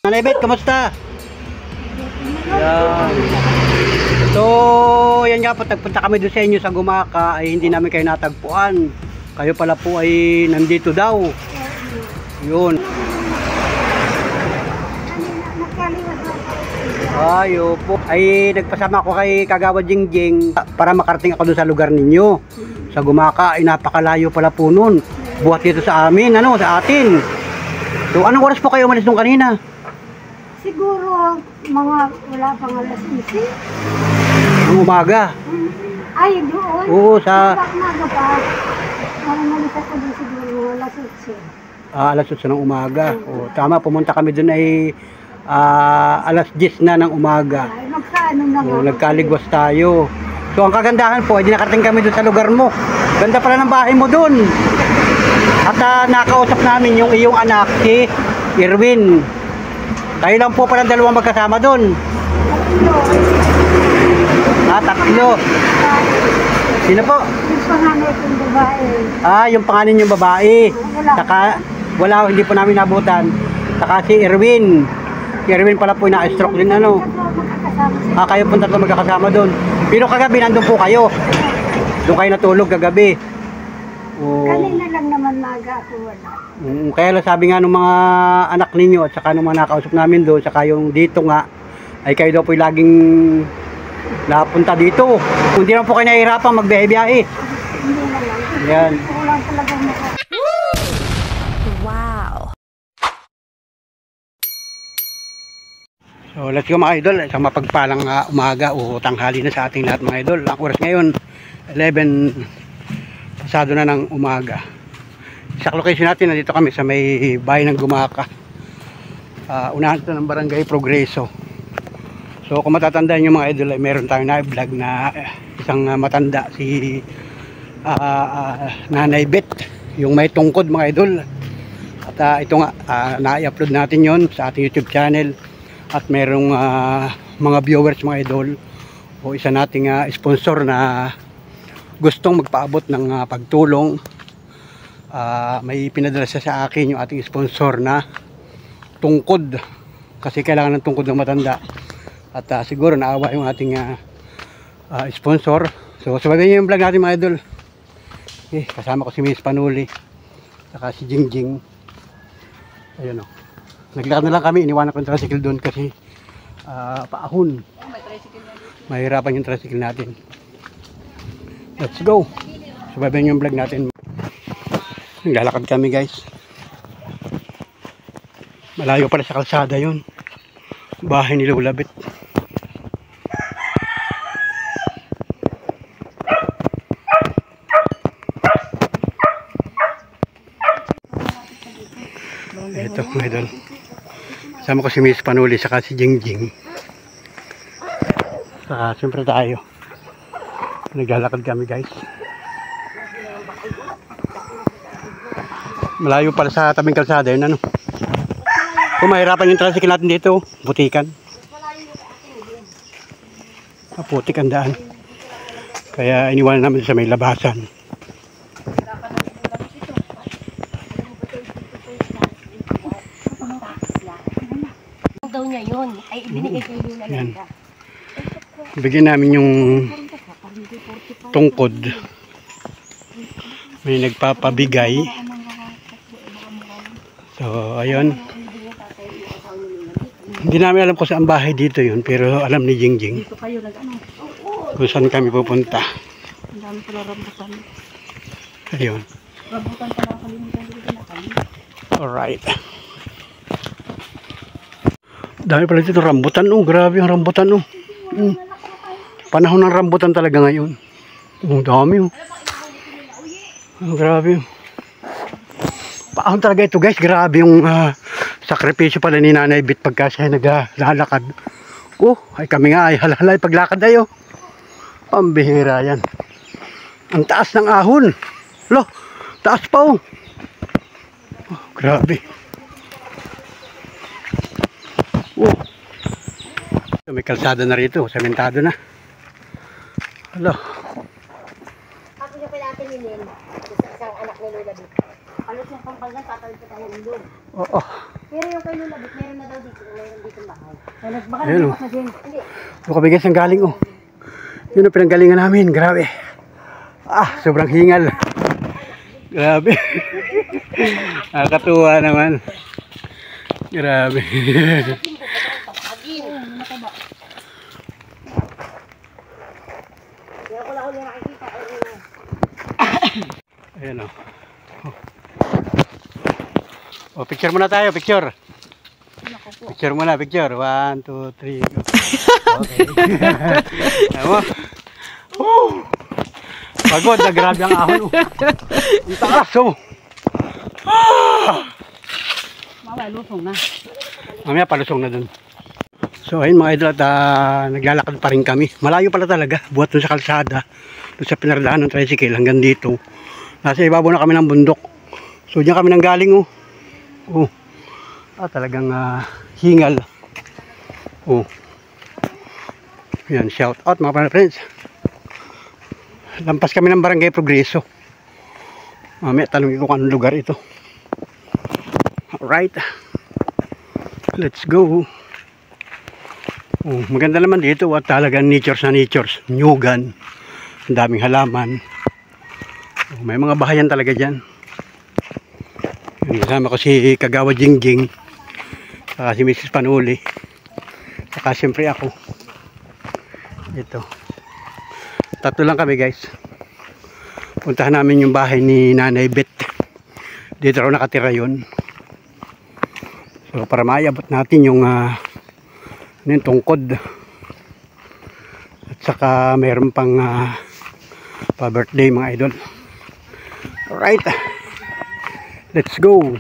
Nanay Bet, kamusta? Yan. So, yan nga po, tagpunta kami doon sa inyo sa Gumaka, ay hindi namin kayo natagpuan. Kayo pala po ay nandito daw. Yun. Ayo po. Ay nagpasama ko kay Kagawa Jingjing para makarating ako doon sa lugar ninyo. Sa Gumaka ay napakalayo pala po noon. Buhat dito sa amin, sa atin. So anong oras po kayo umalis nung kanina? Siguro mga wala pang alas 11. Ang umaga. Ay, doon. Oo, sa umaga pa. Umalis ako doon siguro alas 8. alas 8 ng umaga. O, tama, pumunta kami doon ay alas 10 na ng umaga. Ay, magkaano na nga. Nagkaligwas tayo. So ang kagandahan po, hindi nakarating kami doon sa lugar mo. Ganda pala ng bahay mo doon. At nakausap namin yung iyong anak, si Irwin. Kayo lang po pala dalawang magkasama doon. Tatlo. Sino po? Yung panganay kong babae. Yung panganin yung babae. Saka, hindi po namin nabutan. Saka si Irwin. Si Irwin pala po na-stroke din, kayo po tatlo magkakasama doon. Pero kagabi nandun po kayo. Doon kayo natulog kagabi. Kanina lang naman maga ako wala. Kaya lang sabi nga ng mga anak ninyo at saka ng mga nakausap namin doon, saka yung dito nga, ay kayo daw po laging napunta dito. Kung di naman po kayo nahihirapan magbiyahe-biyahe. Hindi naman. Yan. Kulang talaga maka. Wow. So let's go mga idol. Isang mapagpalang umaga o tanghali na sa ating lahat mga idol. Ang oras ngayon 11 pasado na ng umaga. Sa location natin, nandito kami sa may bayan ng Gumaka. Unahan ito ng Barangay Progreso. So kung matatandaan nyo mga idol, ay meron tayong na-vlog na isang matanda, si Nanay Bet, yung may tungkod mga idol. At ito nga, na-upload natin yon sa ating YouTube channel. At merong mga viewers mga idol, o isa nating sponsor na gustong magpaabot ng pagtulong. May pinadala siya sa akin yung ating sponsor na tungkod, kasi kailangan ng tungkod ng matanda. At siguro naawa yung ating sponsor. So subayin niyo yung vlog natin mga idol. Okay, kasama ko si Miss Panuli saka si Jingjing. Ayun o, naglakad na lang kami, iniwanan ko yung tricycle doon kasi paahon, mahirapan yung tricycle natin. Let's go. Subayin niyo yung vlog natin. Naglalakad kami guys. Malayo pala sa kalsada yun, bahay ni Lulabit. Ito mga idol, kasama ko si Miss Panuli saka si Jingjing. Saka siyempre tayo, naglalakad kami guys. Malayo pala sa tabing kalsada yun Kung mahirapan yung tricycle natin dito, butikan. Putik ang daan. Kaya iniwanan namin sa may labasan. Daw niya yun. Ay, ibinigay ko yun na lang. Bigyan namin yung tungkod. May nagpapabigay. So, ayun. Hindi namin alam kung saan bahay dito yun, pero alam ni Jingjing kung saan kami pupunta. Ang dami pala rambutan. Ayun. Rambutan pala kalimutan dito na kami. Alright. Dami pala dito rambutan. Grabe yung rambutan. Panahon ng rambutan talaga ngayon. Dami. Grabe. Paahon talaga ito guys. Grabe yung sakripisyo pala ni Nanay Bet pagka siya naglalakad. Ay kami nga ay halalay paglakad ayo. Pambihira yan. Ang taas ng ahon. Taas pa grabe. May kalsada na rito. Sementado na. Ako siya pala atin ni Lynn. Isang anak ni Lola dito. Alas yung Pampanga, tatawid pa tayo ng doon. Oo. Pero yung kay Lulabot, meron na daw dito. Meron dito bahay. Baka Ayun, nagbukas na din. Hindi. Ito kami guys, ang galing oh. Yun ang pinanggalingan namin, grabe. Sobrang hingal. Grabe. Nakakatuwa naman. Grabe. Kaya ko lang ulit nakikita. Ayan oh. Oh, picture muna tayo, picture. Picture muna, picture. 1, 2, 3, go. Okay. Ayan mo. Pagod na, grabe ang ahon. Ang taas, oh. Mamaya, lusong na. Mamaya, palusong na dun. So, ayun mga idol, at naglalakad pa rin kami. Malayo pala talaga, buhat dun sa kalsada. Dun sa pinardaan ng tricycle hanggang dito. Nasa ibabaw na kami ng bundok. So, diyan kami nang galing, oh. Oh. Talagang hingal. Oh. Yan, shout out mga friends. Lampas kami ng Barangay Progreso. Mamaya tanongin ko kung anong lugar ito. Alright. Let's go. Oh, maganda naman dito at talagang natures na natures. Nyugan. Ang daming halaman. Oh, may mga bahayan talaga dyan. Kasama ko si Kagawa Jingjing. Saka si Mrs. Panuli. Saka siyempre ako. Ito. Tatlo lang kami guys. Puntahan namin yung bahay ni Nanay Beth. Dito raw nakatira yun. So para maiabot natin yung yung tungkod. At saka mayroon pang pa-birthday mga idol. Alright. Let's go.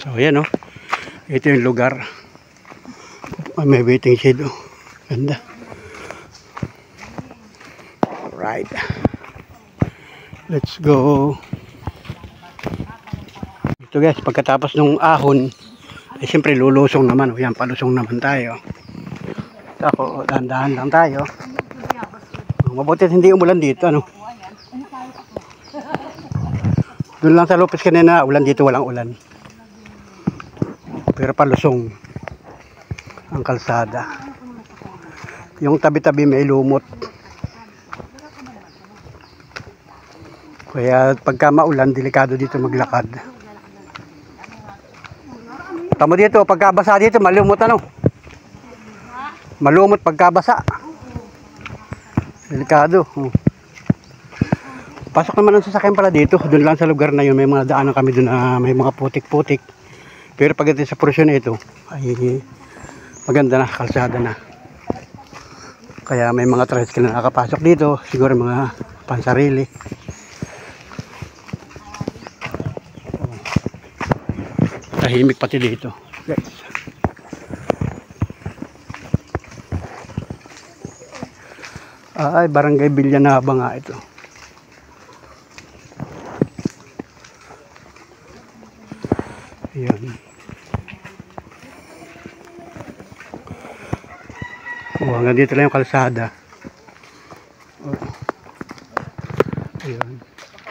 So yan oh. Ito yung lugar. May waiting shed oh. Ganda. Alright. Let's go. Ito guys, pagkatapos ng ahon, ay siyempre lulusong naman. O yan, palusong naman tayo. Ako, dahan-dahan lang tayo. Mabuti hindi umulan dito, ano? Doon lang sa Lopez kanina, ulan dito, walang ulan. Pero palusong ang kalsada. Yung tabi-tabi may lumot. Kaya pagka maulan, delikado dito maglakad. Tamo dito, pagkabasa dito, malumot ano? Malumot pagkabasa. Delikado. Pasok naman ang sasakyan pala dito. Doon lang sa lugar na yun, may mga daanan kami doon na may mga putik-putik. Pero pagdating sa portion na ito, ay maganda na, kalsada na. Kaya may mga tricycle na nakapasok dito. Siguro mga pansarili. Tahimik pati dito guys. Ay, Barangay Villanaba nga ito. Ayan. Oh, hanggang dito lang yung kalsada. Oh. Ayan.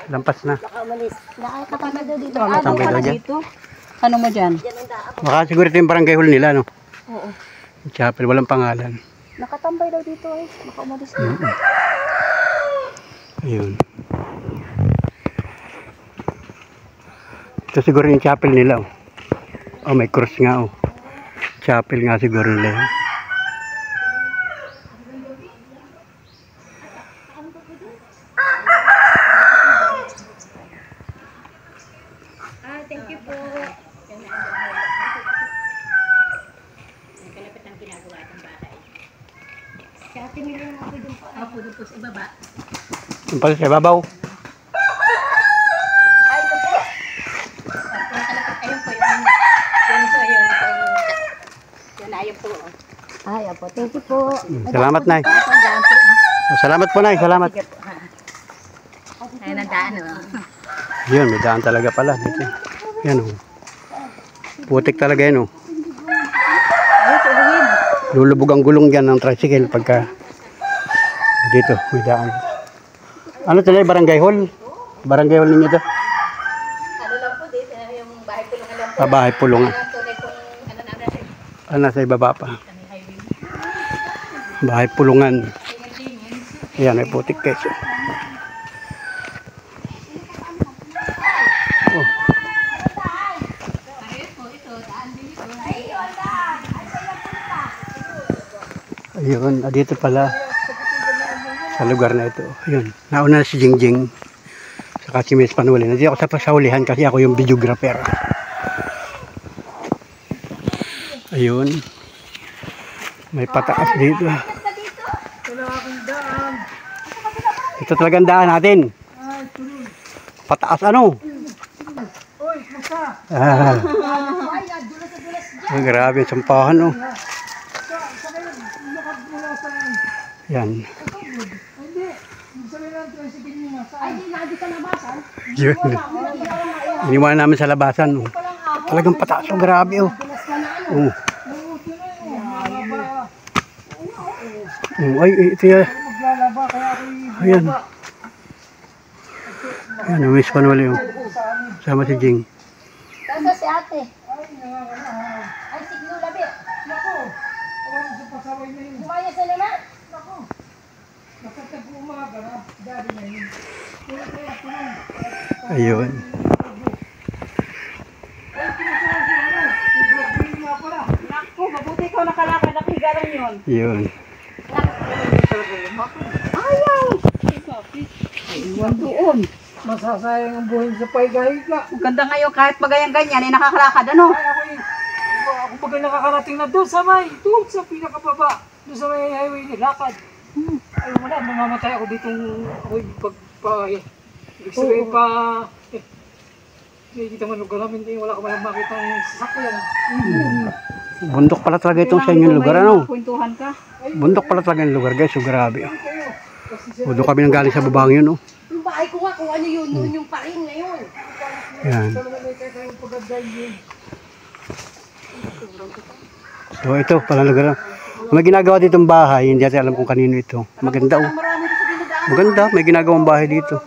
Lampas na. Nakakatama daw dito. Nakatambay daw dyan. Ano mo dyan? Baka siguro ito yung barangay hall nila, no? Oo. Chapel, walang pangalan. Nakatambay daw dito eh. Baka umalis na. Ayun. Ito siguro yung chapel nila, oh. Oh, may cross nga, oh. Chapel nga siguro nila yun. Thank you po. Kalapit ang ginagawa ng bahay. Kaya tingin lang ako dun po. Ako dun po sa ibaba. Yung pala sa ibabaw. Ay, ito po. Ayun po yun. Yun po yun. Yun ayun po. Ay, apo. Thank you po. Salamat, Nay. Salamat po, Nay. Salamat. Ayun ang daan, oh. Yun, may daan talaga pala dito. Yan, oh. Putik talaga yan, oh. Lulubog ang gulong dyan ng tricycle pagka dito, may daan. Ano talaga, barangay hall? Barangay hall ninyo ito? Bahay pulungan. Ang tunay kung ano na natin. Nasa ibaba pa. Bahay pulungan. Ayan, may putik keso. Oh. Ayun, dito pala sa lugar na ito. Ayun, nauna si Jingjing saka si Miss Panuli. Hindi ako sa pasahulihan kasi ako yung videographer. Ayun, may pataas dito. Ito talagang daan natin. Pataas ano? Ah. Ay, grabe, sampahan oh. Yan. Yun. Iniwanan namin sa labasan. Oh. Talagang pataas oh, grabe oh. Oh. Ay, ito yan. Ayan. Ayan, Miss Panuli oh. Sama si Jing. Kasa si ate. Ay, siglo labi. Kumaya sa naman. Ayun. Naku, mabuti ko nakalakad na higaran yun. Yun. Ayaw! Iwan doon. Masasayang ang buhay sa paygahiga. Ganda ngayon kahit bagayang ganyan, ay nakakalakad ano? Ay, ako bagay nakakarating na doon sa may, doon sa pinakababa. Doon sa may highway nilakad. Ay wala, mamamatay ako ditong ako'y ibig sabihin pa, hindi kita man lugar namin, wala ka malang makita ng sasakyan. Bundok pala talaga itong sa inyong lugar ano? Kwentuhan ka. Bundok pala talaga yung lugar guys, so grabe. Bundok kami nang galing sa babang yun oh. Yung bahay ko nga kung ano yun, noon yung pa rin ngayon. Yan. So ito pala lugar. May ginagawa ditong bahay, hindi natin alam kung kanino ito. Maganda oh. Maganda, may ginagawang bahay dito.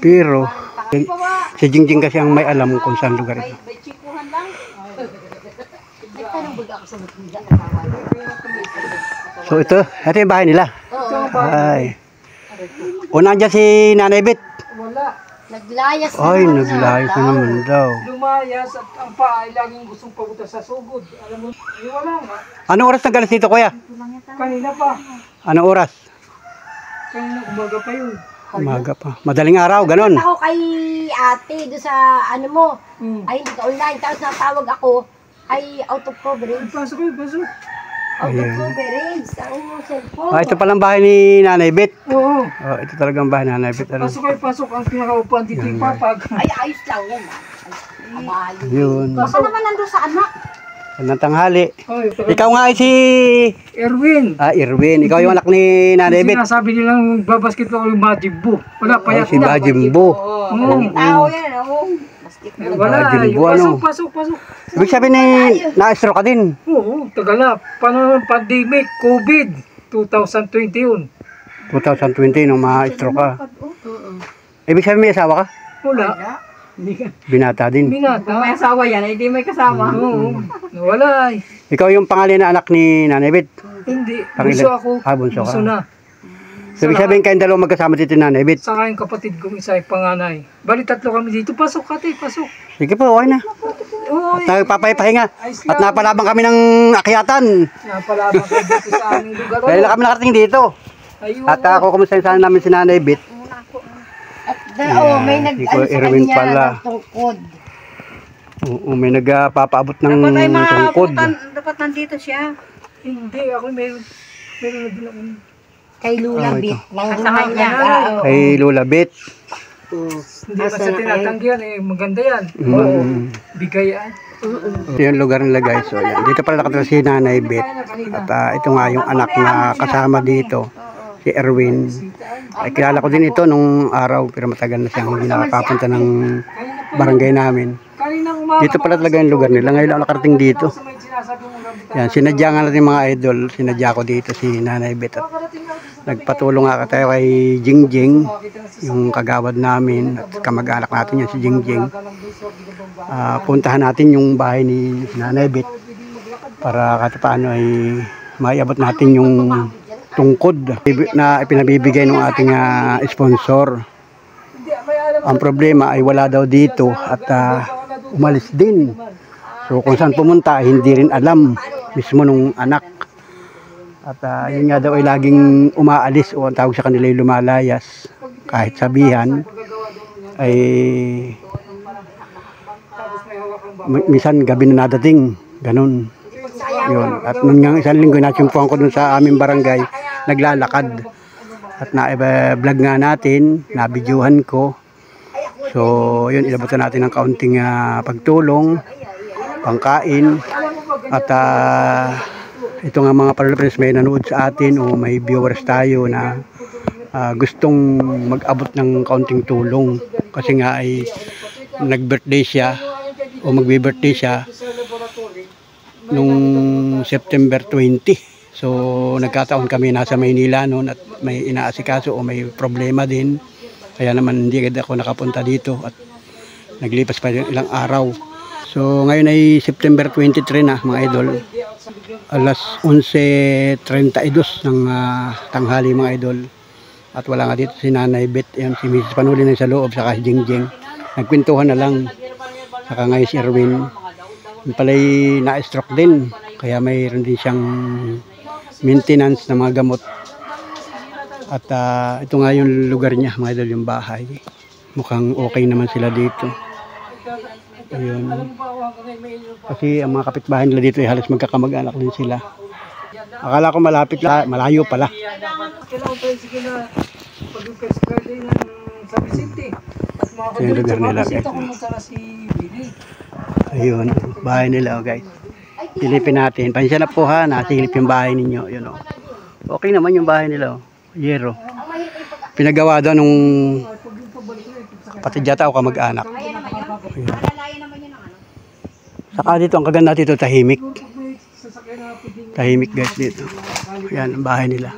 Pero si Jingjing kasi ang may alam kung saan lugar ito. May chikuhan lang. Nagtanong baga ako sa matunda. So ito yung bahay nila. Ay. O nandiyan si Nanay Bet. Wala. Naglayas na Ay, naman naglayas na naman daw. Lumayas at ang paa ay laging gustong pabutas sa sugod. Alam mo, wala nga. Anong oras nagalas dito kuya? Kanina pa. Anong oras? Kanina umaga pa yun. Umaga pa. Madaling araw, ganon. ako kay ate doon sa ano mo. Ay, hindi ka online. Tapos natawag ako. Ay, out of coverage. Pasok kayo, pasok. Out of Ayan. coverage. Ang iyong cellphone. Ito palang bahay ni Nanay Bet. Oo. Oh, ito talagang bahay ni Nanay Bet. Ano? Pasok kayo, pasok. Ang pinakaupuan dito yung papag. Ay, ayos lang yan. Abay. Yun. Baka naman nandun sa anak. Anong tanghali. Ay, Ikaw nga ay si Erwin. Irwin. Ikaw yung anak ni Nanay Bet. Sinasabi nilang babasketball yung Majimbo. Wala, Oh, payat si na. Bajimbo. Tao yan, oh. Wala, Majimbo, ano? pasok. Ibig sabihin ni na-stroke ka din. Oo, tagal na. Paano ng pandemic, COVID, 2020 yun. 2020 nung ma-stroke ka. Ibig sabihin may asawa ka? Wala. Hindi ka. Binata din. Binata. May asawa yan, hindi may kasama. Oo. Nawala. Ikaw yung pangalan na anak ni Nanay Bet. Hindi. Pangilan? Bunso ako. Bunso ka. Bunso na. So, ibig sabihin kayong dalawa magkasama dito ni Nanay Bet. Saka yung kapatid kong isa ay panganay. Bali tatlo kami dito. Pasok kate, pasok. Sige po, okay na. Oo. At nagpapahinga. At napalabang kami ng akyatan. Napalabang kayo dito sa aming lugar. Kaya lang kami nakarating dito. Ayun. At ako kumustahin sana namin si Nanay Bet. May Yan, nag-ano Iko sa Erwin kanya pala. ng tungkod. Oo, may nagpapaabot ng Dapat ay mga tungkod. abutan, dapat nandito siya. Hindi, ako meron na din ako. Kay Lula Oh, ito. Bit. Nang Sa kanya. Kay Lola Bet. Hindi ba sa tinatanggihan eh, maganda yan. Bigay yan. Ito yung lugar nila guys. So, yan. Dito pala nakatira si Nanay Bet. At ito nga yung anak na kasama dito. Si Erwin. Ay, kilala ko din ito nung araw. Pero matagal na siyang hindi nakakapunta ng barangay namin. Kaninang umaga. Dito pala talaga yung lugar nila. Ngayon lang nakarating dito. Sa may sinasabi mong rambutan. Yan, sinadya nga natin mga idol. Sinadya ko dito si Nanay Bet. At Nakarating na ako sa Nagpatulong nga tayo kay Jingjing, yung kagawad namin at kamag-anak natin yan si Jingjing. Puntahan natin yung bahay ni Nanay Bet para kahit paano ay maiabot natin yung tungkod na ipinabibigay ng ating sponsor. Ang problema ay wala daw dito at umalis din. So kung saan pumunta hindi rin alam mismo nung anak. At yun nga daw ay laging umaalis o ang tawag sa kanila ay lumalayas. Kahit sabihan ay minsan gabi na nadating. Ganun. Yun. At nung isang linggo nasimpuan ko dun sa aming barangay, naglalakad. At na-vlog nga natin, na-videohan ko. So, yun, ilabutan natin ng kaunting pagtulong, pangkain, at ito nga mga paralapres may nanood sa atin o may viewers tayo na gustong mag-abot ng kaunting tulong. Kasi nga ay nag-birthday siya o magbe-birthday siya nung September 20. So, nagkataon kami nasa Maynila noon at may inaasikaso o may problema din. Kaya naman hindi agad ako nakapunta dito at naglipas pa ilang araw. So ngayon ay September 23 na mga idol. Alas 11:32 ng tanghali mga idol. At wala nga dito si Nanay Bet, yan, si Mrs. Panuli na sa loob, saka si Jingjing. Nagkwentuhan na lang. Saka ngayon si Erwin. Yung pala'y na-stroke din. Kaya mayroon din siyang maintenance ng mga gamot. At ito nga yung lugar niya, mga idol, yung bahay. Mukhang okay naman sila dito. Ayun. Kasi ang mga kapitbahay nila dito ay halos magkakamag-anak din sila. Akala ko malapit lang, malayo pala. Ito yung lugar nila, guys. Ayun, bahay nila, guys. Silipin natin. Pansya na po ha, nasilip yung bahay ninyo. Yun, okay naman yung bahay nila. Yero. Pinagawa doon nung kapatid yata o kamag-anak. Saka dito, ang kaganda dito, tahimik. Tahimik guys dito. Yan, ang bahay nila.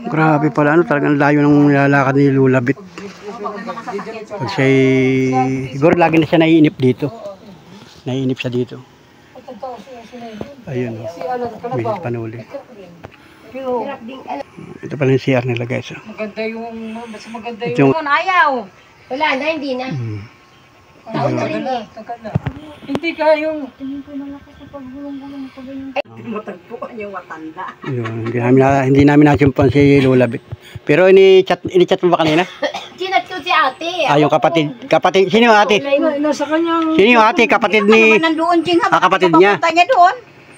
Grabe pala, talagang layo ng nilalakad ni Lulabit. Pag siya'y, siguro lagi na siya naiinip dito. Naiinip siya dito. Ayun, may Panuli. Ito pala yung CR nila guys. Maganda yung, mas maganda yung... Ayaw. Wala na, hindi na. Taon na rin eh. Hindi ka yung... Matagpuan yung matanda. Yun, hindi namin nasimpan si Lulabit. Pero ini-chat mo ba kanina? Chinat ko si ate. Yung kapatid, sino yung ate? Nasa kanyang... Sino yung ate? Kapatid ni... Nandoon, Ching. Kapatid niya. Papunta niya doon.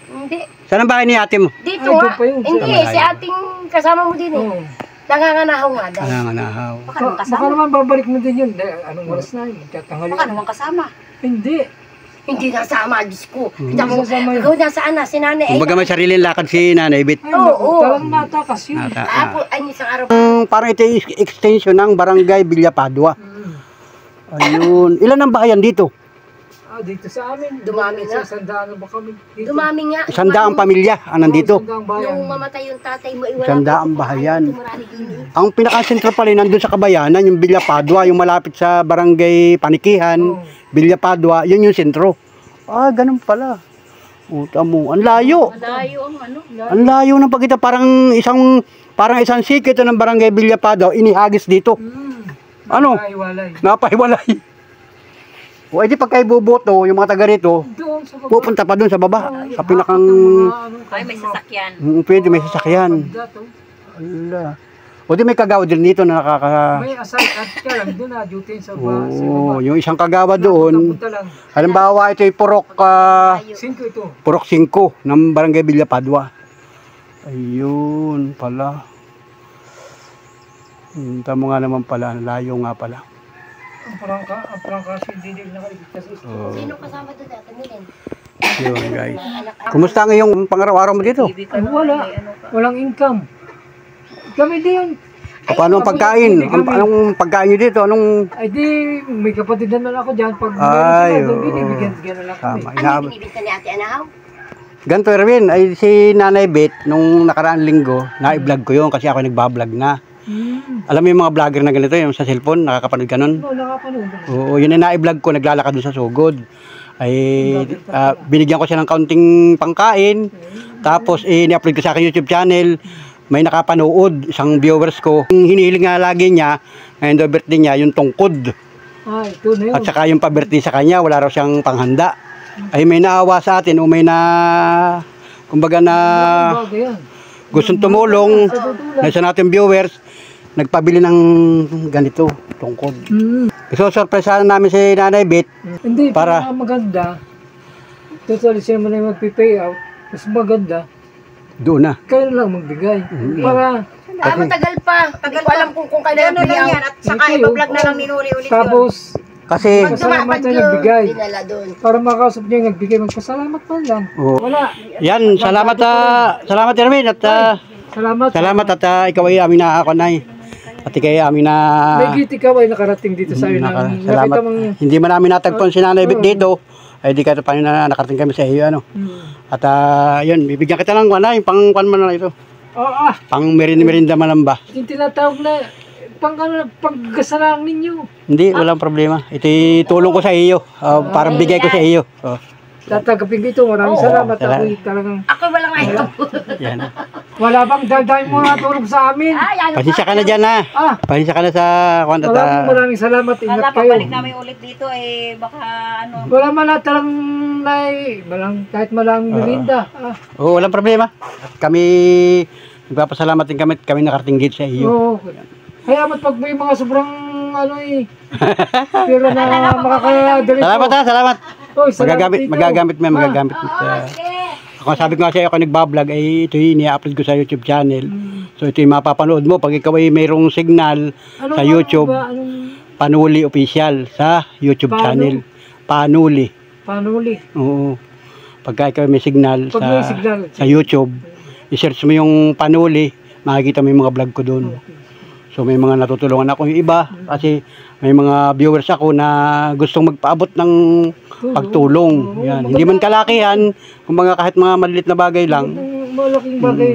Hindi. Saan ang bahay ni ate mo? Dito nga. Hindi, si ating kasama mo din eh. Nanganganahaw nga dahil. Nanganganahaw. Baka naman babalik mo din yun. Anong oras na yun? Tatanghali. Baka naman kasama. Hindi. Hindi nasama, Diyos ko. Ikaw nasaan na, si nanay. Kumbaga may sariling lakad si Nanay Bet. Oo. Talagang natakas yun. Ay, isang araw. Parang ito yung extension ng Barangay Villa Padua. Ayun. Ilan ang bahayan dito? Dito sa amin. Dumami nga. Sandaan ba kami? Dito. Dumami nga. 100 pamilya ang nandito. Nung mamatay yung tatay mo, iwala 100 bahayan. Ang pinaka-sentro pala nandun sa Kabayanan, yung Villa Padua, yung malapit sa Barangay Panikihan, Villa Padua, yun yung sentro. Ganun pala. Uta mo, ang layo. Malayo ang ano. Ang layo ng pagkita, parang isang sikito ng Barangay Villa Padua, inihagis dito. Ano? Napahiwalay. O edi pag kayo buboto, yung mga taga rito, pupunta pa doon sa baba, sa pinakang... Ay, may sasakyan. Pwede, may sasakyan. Ala. O di may kagawa din dito na nakaka... May asal at ka lang doon na duty sa baba. Yung isang kagawa doon, Punta lang. halimbawa ito ay Purok 5 ito. Purok 5 ng Barangay Villa Padua. Ayun pala. Tamo nga naman pala, layo nga pala. Ang prangka si Didil nakaligtas. Sino kasama doon dati? Milen? Yun guys. Kumusta ngayong pangaraw-araw mo dito? Walang income. Kami din. Paano ang pagkain? Anong pagkain nyo dito? Anong... Ay di, may kapatid naman ako dyan. Pag Ay, binibigyan na lang kami. Tama. Ano binibinta ni ate Anahaw? Ganto Erwin, ay si Nanay Bet, nung nakaraang linggo, na-vlog ko yun kasi ako nagbablog na. Alam mo yung mga vlogger na ganito, yung sa cellphone, nakakapanood ka nun? Oo, nakapanood. Oo, yun yung na-vlog ko, naglalakad dun sa sugod. Ay, binigyan ko siya ng kaunting pangkain, tapos ni-upload ko sa aking YouTube channel, may nakapanood, isang viewers ko. Yung hinihiling nga lagi niya, ngayon daw birthday niya, yung tungkod. Ito na yun. At saka yung pa-birthday sa kanya, wala raw siyang panghanda. Ay may naawa sa atin o may kumbaga na Bagay yan. gustong tumulong na isa natin viewers, nagpabili ng ganito, tungkod. So, surpresahan namin si Nanay Bet. Hindi, Para- para maganda. Totally siya mo na yung magpipay out. Mas maganda. Doon na. Kayo lang magbigay. Para Matagal pa. Tagal ko alam kung kailan Ano lang yan, at saka Ito, iba-vlog na lang ni Nuri ulit yun. tapos Kasi, pasalamat na nagbigay. dinala doon. Para makausap niya yung nagbigay. Magpasalamat pa lang. oh, Wala. yan, salamat Erwin at Salamat. salamat at ikaw ay aming nakakonay. At ikaw ay aming na May giti ka ba ay nakarating dito sa amin. salamat. Hindi man namin natagpuan si Nanay Bet dito. Ay di ka pa na nakarating kami sa iyo ano. At yun, bibigyan kita ng yung pang mo na ito. Pang merinda man ba? Yung tinatawag na panggasalang ninyo. Hindi, walang problema. Ito tulong ko sa iyo. Parang bigay ko sa iyo. Oh, Tatagapin dito. Maraming salamat. salamat. Ako talagang Ako walang ito. yan. wala bang daldal mo na tulong sa amin. Pasensya ka na dyan ha. Pasensya ka na sa kwanta. Maraming salamat. Ingat Wala, kayo. pabalik namin ulit dito eh, baka ano. Wala man na talang kahit malang merinda. Oo, walang problema. At kami, nagpapasalamat din kami nakarating dito sa iyo. Oo. Kaya pag may mga sobrang pero na makakadali. Salamat ha, salamat. Oy, salamat dito. Magagamit mo, magagamit mo. Ako sabi ko nga sa'yo, ako nagbablog, ay ito yung i-upload ko sa YouTube channel. So ito yung mapapanood mo. Pag ikaw ay mayroong signal sa YouTube, Panuli Official sa YouTube channel. Panuli. Panuli. Oo. Pagka ikaw may signal Pag may signal. sa YouTube, i-search mo yung Panuli, makikita mo yung mga vlog ko doon. So may mga natutulungan ako yung iba kasi may mga viewers ako na gustong magpaabot ng pagtulong. Yan. Hindi man kalakihan, kumbaga kahit mga maliit na bagay lang. Malaking bagay.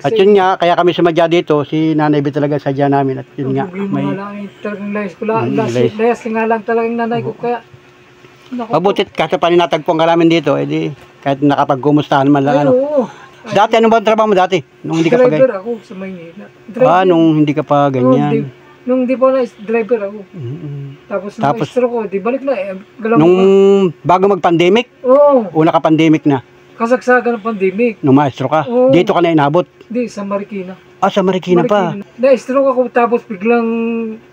At yun nga, kaya kami sumadya dito, si Nanay Bet talaga sadya namin. At yun nga, may Talagang layas ko lang. Layas nga lang talagang nanay ko. Kaya mabutit kahit pa ninatagpuan ka namin dito, edi kahit nakapagkumustahan man lang ano. oo. Dati, ano ba ang trabaho mo dati? Nung hindi ka pa Driver ganyan? ako sa Maynila. Nung hindi ka pa ganyan. Nung di pa na driver ako. Tapos nung stroke ko, di balik na galaw Nung ko. bago mag-pandemic, Oo. una ka pandemic na, Kasagsagan ng pandemic. nung maestro ka. Oo. Dito ka na inabot. Di, sa Marikina. Sa Marikina pa. Na-stroke ako tapos biglang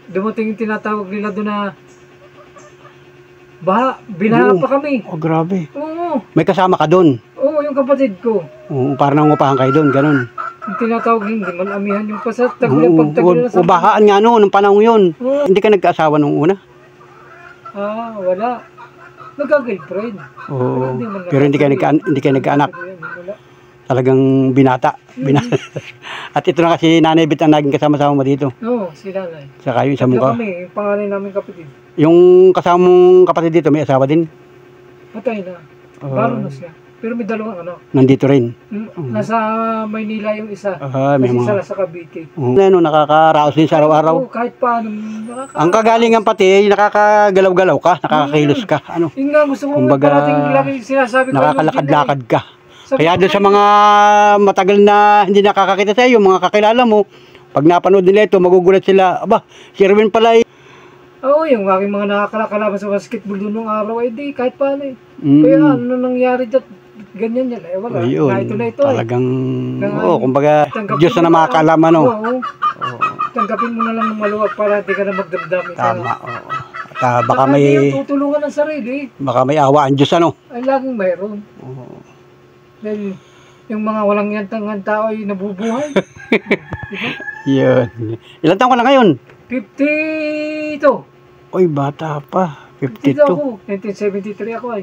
dumating yung tinatawag nila doon na binaha Oo. pa kami. Oh, grabe. Oo. May kasama ka doon. Oo, yung kapatid ko. Oo, parang nangungupahan kayo doon, ganun. Yung tinatawag hindi man amihan yung pasat. Oo, bahaan nga no, nung panahon yun. Oo. Hindi ka nagkaasawa nung una. Wala. Nagka-girlfriend. Oo. Hindi man Pero hindi ka nagkaanak. Wala. Talagang binata. At ito na kasi Nanay Bet ang naging kasama-sama mo dito. Oo, sila na eh. Saka yung isa mo Tatlo ka. kami, yung pangalan namin kapatid. Yung kasama mong kapatid dito, may asawa din. Patay na. Baro na siya. Pero may dalawang anak. Nandito rin. Nasa Maynila yung isa. May Kasi mga... isa sa Cavite. Ano, nakakaraos din sa araw-araw. Oo, kahit paano. Ang kagalingan pati, nakakagalaw-galaw ka, nakakakilos ka. Ano, Yun nga, gusto ko Kumbaga, parating lagi sinasabi ko. nakakalakad-lakad ka. Sabi Kaya ko, doon sa mga matagal na hindi nakakakita sa iyo, mga kakilala mo, pag napanood nila ito, magugulat sila, aba, si Erwin pala Oo, yung aking mga nakakalaban sa basketball doon nung araw, ay di, kahit paano eh. Kaya ano nangyari dyan, ganyan yan, wala. Ayun, Na ito na ito talagang, eh. kumbaga, Tanggapin Diyos na mo makakalaman, no? Oo. Tanggapin mo na lang ng maluwag para di ka na magdamdam. Tama, oo. At baka Hindi may, yung tutulungan ng sarili, baka may awa ang Diyos, ano? ay laging mayroon. Dahil yung mga walang yantang tao ay nabubuhay. Yun. Ilan taon ka na ngayon? 52. Oy, bata pa. Dito 52. ako. 1973 ako ay.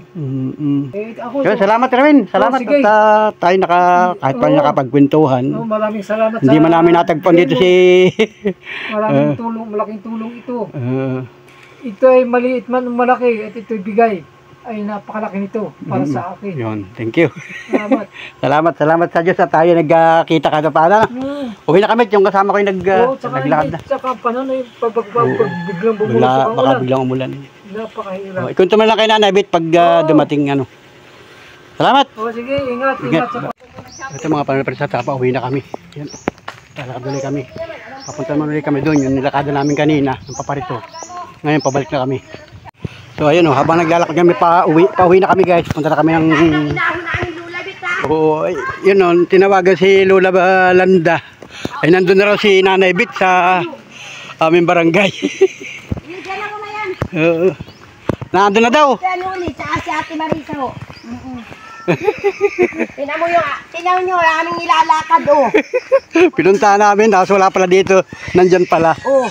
Ako. Yun, salamat Erwin. Salamat sige. at tayo kahit pa nakapagkwentuhan. Maraming salamat Hindi man namin natagpuan dito si... Maraming tulong, malaking tulong ito. Ito ay maliit man o malaki at ito'y bigay. ay napakalaki nito para sa akin. Yun, thank you. Salamat. Salamat sa Diyos at tayo nagkita kada paano. Uwi na kami, yung kasama ko yung naglakad na. Tsaka paano na yung biglang bumulos sa Baka ulan. biglang umulan. Napakahirap. Ikunto mo lang kay Nanay Bit pag dumating ano. Salamat! O sige, ingat. Ito mga panalapan sa tapa, uwi na kami. Yan. Lalakad ulit kami. Papunta naman ulit kami doon, yung nilakada namin kanina, ng paparito. Ngayon, pabalik na kami. So ayun habang naglalakad kami pauwi na kami guys. Punta na kami ng yun tinawagan si Lola Landa. Ay nandun na raw si Nanay Bit sa aming barangay. Nandun na daw. Tsaka si Ate Marisa ho. Tingnan nyo, aming nilalakad oh. Pinunta namin, tapos wala pala dito. Nandyan pala. Oh.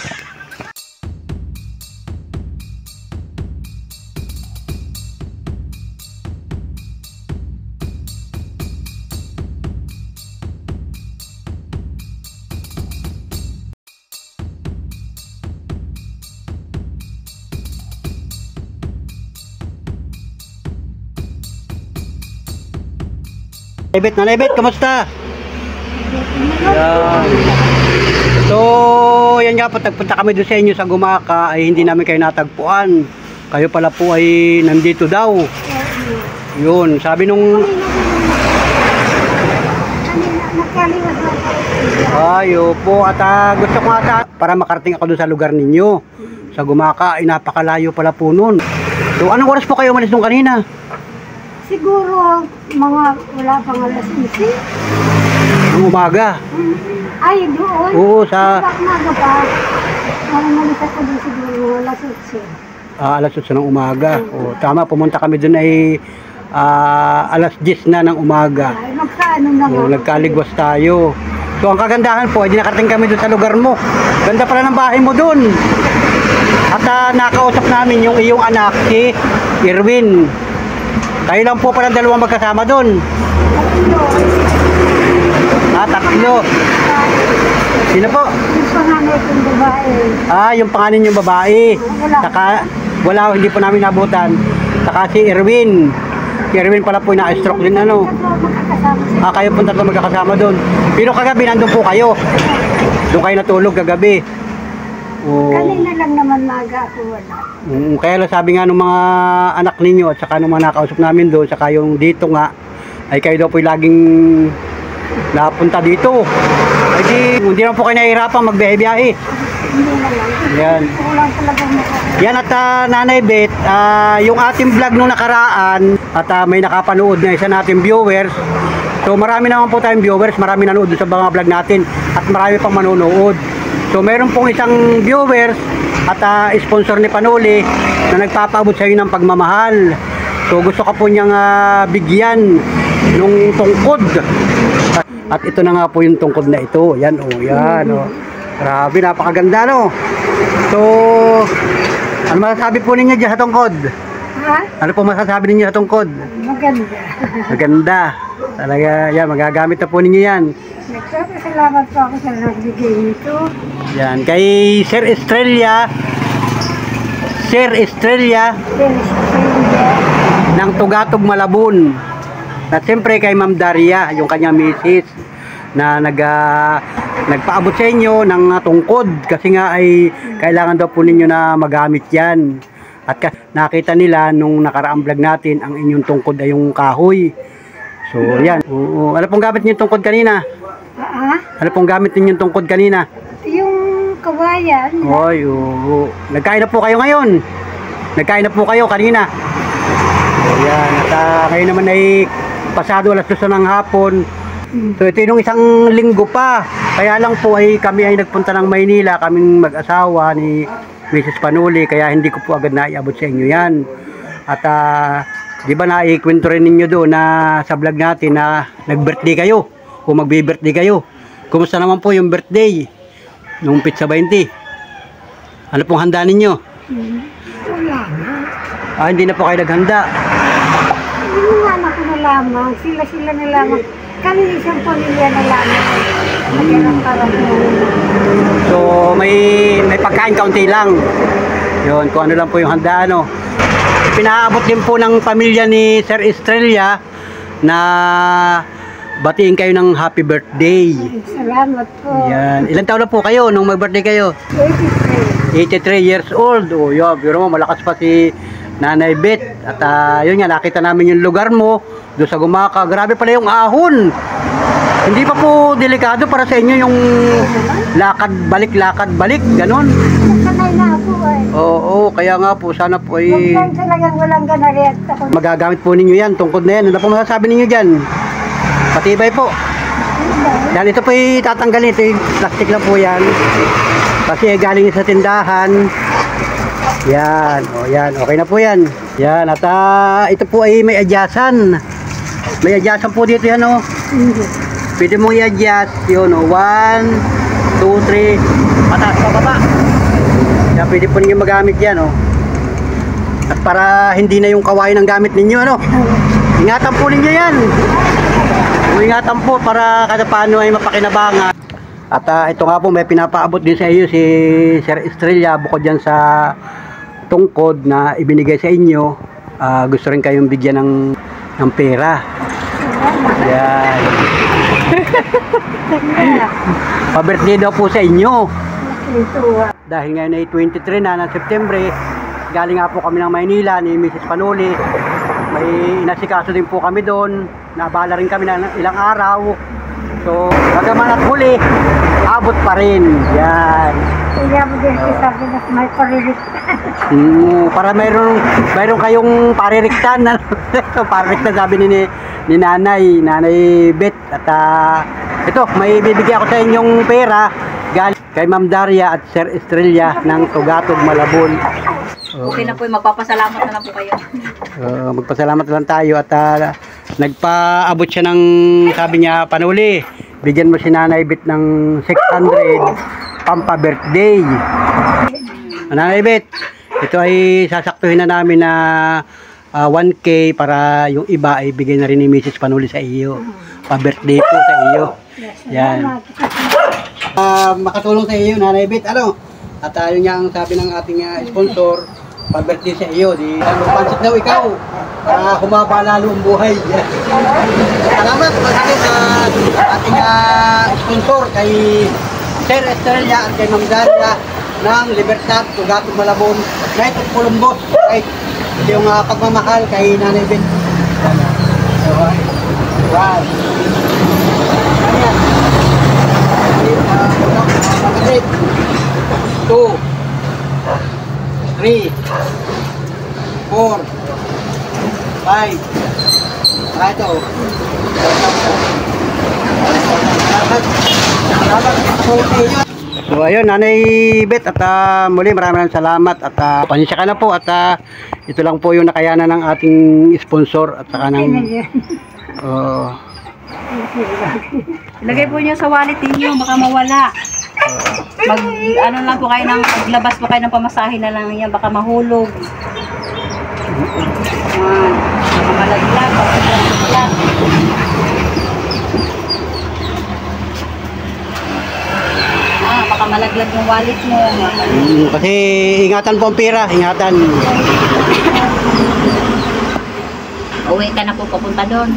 Nanay Bit, kamusta? Yan. So, yan nga po, tagpunta kami doon sa inyo sa Gumaka, ay hindi namin kayo natagpuan. Kayo pala po ay nandito daw. Yun, sabi nung... Ayo po, at gusto ko ata para makarating ako doon sa lugar ninyo. Sa Gumaka, ay napakalayo pala po nun. So, anong oras po kayo umalis nung kanina? Siguro mga wala pang alas 11. Ang umaga? Ay, doon. Oo, sa... Umaga pa. Malis ako doon siguro alas 8. Alas 8 ng umaga. O, tama, pumunta kami doon ay alas 10 na ng umaga. Ay, magkaano na O, nagkaligwas tayo. So, ang kagandahan po, hindi nakarating kami doon sa lugar mo. Ganda pala ng bahay mo doon. At nakausap namin yung iyong anak, si Irwin. Kayo lang po pala dalawang magkasama doon. Tatlo. Sino po? Yung panganay kong babae. Yung pangalan yung babae. Saka, wala, hindi po namin nabutan. Saka si Irwin. Si Irwin pala po na-stroke din ano. Kayo po tatlo magkakasama doon. Pero kagabi nandun po kayo. Doon kayo natulog kagabi. Kanina lang naman maga ako wala. Kaya lang sabi nga ng mga anak ninyo at saka ng mga nakausap namin doon, saka yung dito nga, ay kayo daw po laging napunta dito. Ay di, hindi naman po kayo nahihirapan magbiyahe-biyahe. Hindi na lang. Yan. Kulang talaga mo. Yan at Nanay Bit, yung ating vlog nung nakaraan at may nakapanood na isa nating viewers. So marami naman po tayong viewers, marami nanood sa mga vlog natin at marami pang manonood. So meron pong isang viewers at sponsor ni Panuli na nagpapaabot sa inyo ng pagmamahal. So gusto ka po niyang bigyan nung tungkod. At ito na nga po yung tungkod na ito. Yan yan Grabe, napakaganda no. So ano masasabi po ninyo dyan sa tungkod? Ha? Ano po masasabi ninyo sa tungkod? Maganda. Maganda. Talaga yan, magagamit na po ninyo yan. Nagpapasalamat po ako sa nagbigay nito. Yan, kay Sir Estrella ng Tugatog Malabon. At siyempre kay Ma'am Daria, yung kanyang misis na nagpaabot sa inyo ng tungkod kasi nga ay kailangan daw po ninyo na magamit yan. At nakita nila nung nakaraang vlog natin ang inyong tungkod ay yung kahoy. So yan. Ano pong gamit niyo yung tungkod kanina? Ano pong gamit niyo yung tungkod kanina? Yung kawayan. Oy, nagkain na po kayo ngayon. Nagkain na po kayo kanina. Ayan, at ngayon naman ay pasado alas 2 ng hapon. So ito yung isang linggo pa. Kaya lang po ay kami ay nagpunta ng Maynila, kaming mag-asawa ni Mrs. Panuli, kaya hindi ko po agad naiabot sa inyo yan. At di ba naikwento rin ninyo doon na sa vlog natin na nag-birthday kayo o magbe-birthday kayo. Kumusta naman po yung birthday nung Pizza 20? Ano pong handa ninyo? Wala. Hindi na po kayo naghanda. Yung anak ko na lamang, sila na lamang. Kami isang pamilya na lamang. Nagyan para So may pagkain kaunti lang. Yun, kung ano lang po yung handa ano. pinaabot din po ng pamilya ni Sir Estrella na batiin kayo ng happy birthday. Salamat po. Yan. Ilan taon na po kayo nung mag-birthday kayo? 83 years old. O yun, pero mo, malakas pa si Nanay Beth. At yun nga, nakita namin yung lugar mo doon sa Gumaka. Grabe pala yung ahon. Hindi pa po delikado para sa inyo yung lakad balik, ganon. Sanay na ako eh. Oo, kaya nga po, sana po ay Huwag talagang walang ganariat ako. magagamit po ninyo yan, tungkod na yan. Ano po masasabi ninyo dyan? Patibay po. Dahil ito po ay tatanggalin, ito yung plastic lang po yan. Kasi galing sa tindahan. Yan, o yan, okay na po yan. Yan, at ito po ay may adyasan. May adyasan po dito yan, o. Pwede mong i-adjust yun, o. 1, 2, 3, pataas pa baba. Yan, pwede po ninyo magamit yan, o. At para hindi na yung kawain ang gamit ninyo, ano. Ingatan po ninyo yan. Ingatan po para kada paano ay mapakinabangan. At ito nga po, may pinapaabot din sa iyo si Sir Estrella bukod dyan sa tungkod na ibinigay sa inyo. Gusto rin kayong bigyan ng pera. Yan. Pa-birthday daw po sa inyo. Dahil ngayon ay 23 na ng September, galing nga po kami ng Maynila ni Mrs. Panuli. May inasikaso din po kami doon. Nabala rin kami ng ilang araw. So, bagaman at huli, abot pa rin. Yan. Kaya mo din sabi na may paririktan. Para mayroon kayong paririktan. Paririktan sabi ni Nanay Beth. At ito, may bibigyan ako sa inyong pera galing kay Ma'am Daria at Sir Estrella ng Tugatog, Malabon. Okay na po, magpapasalamat na lang po kayo. Magpasalamat lang tayo at nagpaabot siya ng, sabi niya, Panuli, bigyan mo si Nanay Beth ng 600 pampa birthday. Nanay Beth, ito ay sasaktuhin na namin na 1K para yung iba ay bigay na rin ni Mrs. Panuli sa iyo. Pa-birthday po sa iyo. Yan. Makatulong sa iyo, Nanay Beth, ano? At yun nga ang sabi ng ating sponsor, pa-birthday sa iyo. Di pansit daw ikaw para humaba lalo ang buhay. Salamat maraming sa ating sponsor kay Sir Estrella at kay Ma'am Daria ng Libertad, Tugatog, Malabon, Knight of Columbus, right? Yung pagmamahal kay Nanay Beth. Wow. Ayan. 2, 3, 4, 5. Ito. So ayun, Nanay Beth, at muli maraming salamat at pansya ka na po at ito lang po yung nakayanan ng ating sponsor at saka ng Ilagay po niyo sa wallet niyo, baka mawala. Ano lang po kayo maglabas po kayo ng pamasahe na lang yan, baka mahulog. Baka malaglag, baka malaglag. Baka malaglag yung wallet mo. Kasi ingatan po ang pera, ingatan. Uwi ka na po papunta doon.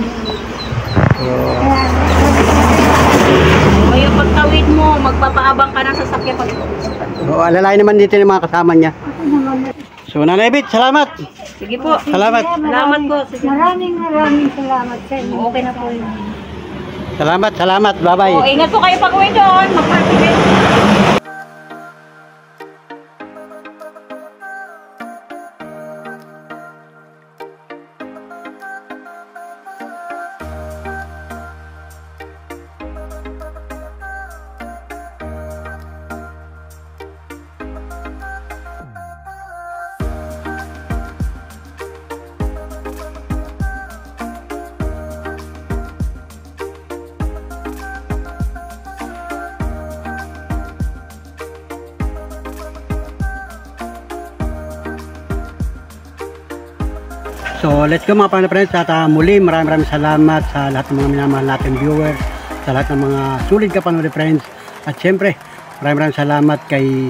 O yung pagtawid mo, magpapaabang ka ng sasakyan pag alalayan naman dito yung mga kasama niya. So Nanay Beth, salamat. Sige po. Salamat. Salamat po. Sige. Maraming salamat sa inyo. Okay na po yun. Salamat. Bye-bye. Ingat po kayo pag uwi doon. Mag-party kayo. So let's go mga friends, at muli maraming salamat sa lahat ng mga minamahal natin viewers, sa lahat ng mga sulit kapanood friends, at syempre maraming salamat kay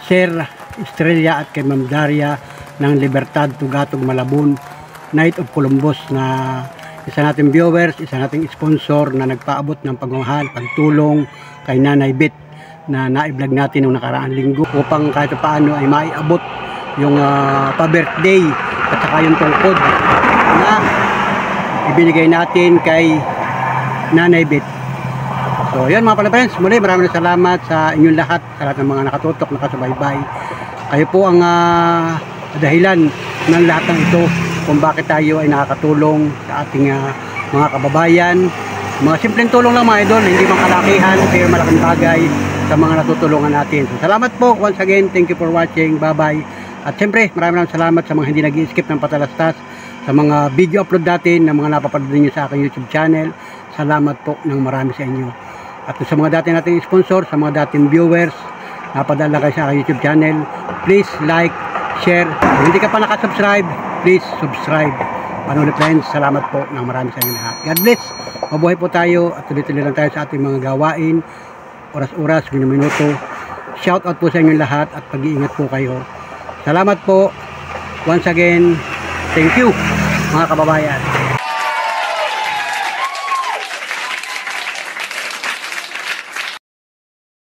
Sir Estrella at kay Ma'am Daria ng Libertad, Tugatog, Malabon, Knight of Columbus na isa nating viewers, isa nating sponsor na nagpaabot ng pagmamahal, pagtulong kay Nanay Bit na na-vlog natin noong nakaraang linggo upang kahit paano ay maiabot yung pa-birthday at saka yung tungkod na ibinigay natin kay Nanay Bit. So yun mga pala-friends, muli maraming salamat sa inyong lahat, sa lahat ng mga nakatutok, nakasubaybay. Kayo po ang dahilan ng lahat ng ito kung bakit tayo ay nakakatulong sa ating mga kababayan. Mga simpleng tulong lang mga idol, hindi mang kalakihan pero malaking bagay sa mga natutulungan natin. So, salamat po once again, thank you for watching, bye bye. At siyempre maraming salamat sa mga hindi nag-i-skip ng patalastas sa mga video upload natin na mga napapanood niyo sa aking YouTube channel. Salamat po ng marami sa inyo. At sa mga dati nating sponsor, sa mga dating viewers napadala kayo sa aking YouTube channel, please like, share. Kung hindi ka pa nakasubscribe, please subscribe. Panulit friends, salamat po ng marami sa inyo lahat. God bless. Mabuhay po tayo at tuloy-tuloy lang tayo sa ating mga gawain. Oras-oras, minuto. Shout out po sa inyo lahat at pag-iingat po kayo. Salamat po. Once again, thank you mga kababayan.